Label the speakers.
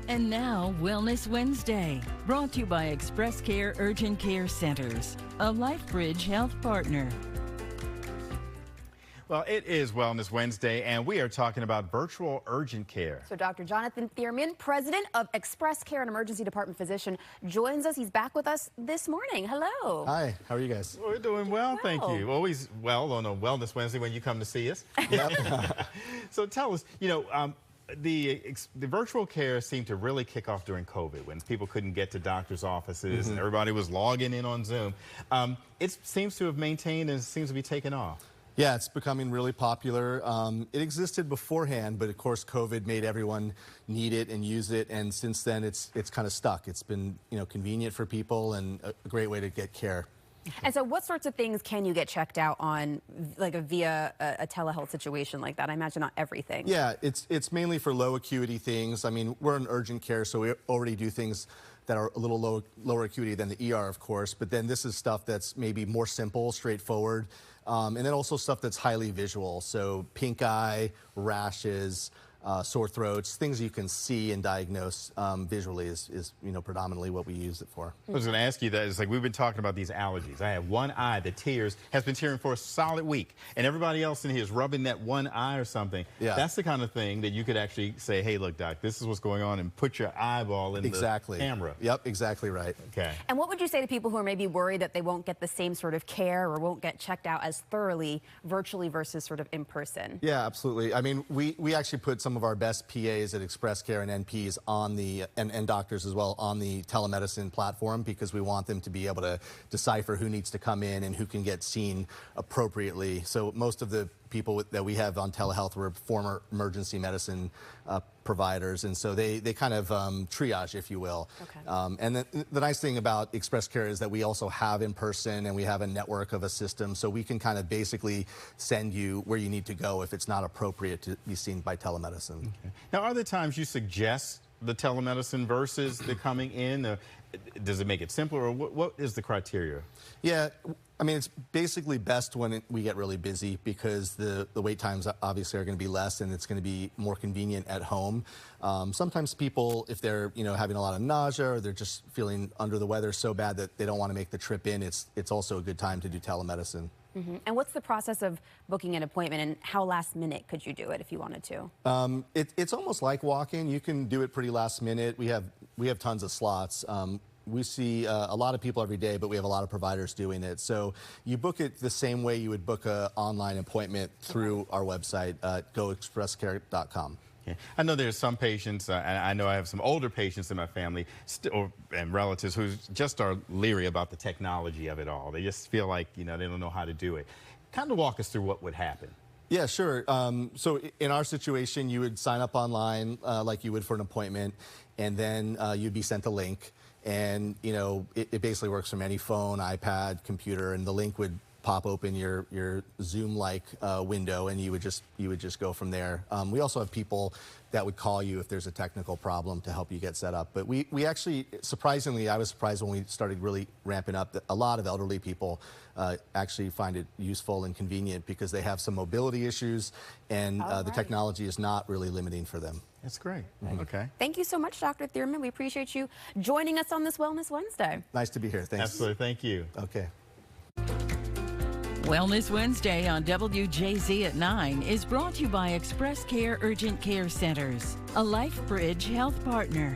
Speaker 1: And now, Wellness Wednesday, brought to you by ExpressCare Urgent Care Centers, a LifeBridge health partner.
Speaker 2: Well, it is Wellness Wednesday, and we are talking about virtual urgent care.
Speaker 3: So Dr. Jonathan Thierman, president of ExpressCare and emergency department physician, joins us. He's back with us this morning. Hello.
Speaker 4: Hi, how are you guys?
Speaker 2: We're doing well, thank you. Always well on a Wellness Wednesday when you come to see us.
Speaker 4: Yep.
Speaker 2: So tell us, the virtual care seemed to really kick off during COVID when people couldn't get to doctor's offices and everybody was logging in on Zoom. It seems to have maintained and seems to be taking off.
Speaker 4: Yeah, it's becoming really popular. It existed beforehand, but of course COVID made everyone need it and use it, and since then it's kind of stuck. It's been convenient for people and a great way to get care.
Speaker 3: And so what sorts of things can you get checked out on, like via a telehealth situation like that? I imagine not everything.
Speaker 4: Yeah, it's mainly for low acuity things. I mean, we're in urgent care, so we already do things that are a little lower acuity than the ER, of course, but then this is stuff that's maybe more simple, straightforward, and then also stuff that's highly visual, so pink eye, rashes, sore throats, things you can see and diagnose visually is predominantly what we use it for.
Speaker 2: I was going to ask you that. It's like we've been talking about these allergies. I have one eye that has been tearing for a solid week, and everybody else in here is rubbing that one eye or something.
Speaker 4: Yeah.
Speaker 2: That's the kind of thing that you could actually say, hey, look, doc, this is what's going on, and put your eyeball in the camera.
Speaker 4: Yep, exactly right.
Speaker 2: Okay.
Speaker 3: And what would you say to people who are maybe worried that they won't get the same sort of care or won't get checked out as thoroughly virtually versus sort of in person?
Speaker 4: Yeah, absolutely. I mean, we actually put some of our best PAs at ExpressCare and NPs on the, and doctors as well, on the telemedicine platform because we want them to be able to decipher who needs to come in and who can get seen appropriately. So most of the people that we have on telehealth were former emergency medicine providers, and so they kind of triage, if you will.
Speaker 3: Okay.
Speaker 4: And the nice thing about ExpressCare is that we also have in person and we have a network of a system, so we can kind of basically send you where you need to go if it's not appropriate to be seen by telemedicine.
Speaker 2: Okay. Now, are there times you suggest the telemedicine versus the coming in? Does it make it simpler, or what is the criteria?
Speaker 4: Yeah, I mean, it's basically best when we get really busy because the wait times obviously are going to be less and it's going to be more convenient at home. Sometimes people, if they're having a lot of nausea or they're just feeling under the weather so bad that they don't want to make the trip in, it's also a good time to do telemedicine.
Speaker 3: Mm-hmm. And what's the process of booking an appointment, and how last minute could you do it if you wanted to?
Speaker 4: It's almost like walk-in. You can do it pretty last minute. We have tons of slots. We see a lot of people every day, but we have a lot of providers doing it. So you book it the same way you would book an online appointment through our website, goexpresscare.com.
Speaker 2: Yeah. I know there's some patients, and I know I have some older patients in my family and relatives who just are leery about the technology of it all. They just feel like, they don't know how to do it. Kind of walk us through what would happen.
Speaker 4: Yeah, sure. So in our situation, you would sign up online like you would for an appointment, and then you'd be sent a link. And, it basically works from any phone, iPad, computer, and the link would pop open your Zoom-like window, and you would just go from there. We also have people that would call you if there's a technical problem to help you get set up. But we actually, surprisingly, I was surprised when we started really ramping up, that a lot of elderly people actually find it useful and convenient because they have some mobility issues, and the technology is not really limiting for them.
Speaker 2: That's great. Okay.
Speaker 3: Thank you so much, Dr. Thierman. We appreciate you joining us on this Wellness Wednesday.
Speaker 4: Nice to be here. Thanks.
Speaker 2: Absolutely. Thank you.
Speaker 4: Okay.
Speaker 1: Wellness Wednesday on WJZ at 9 is brought to you by ExpressCare Urgent Care Centers, a LifeBridge health partner.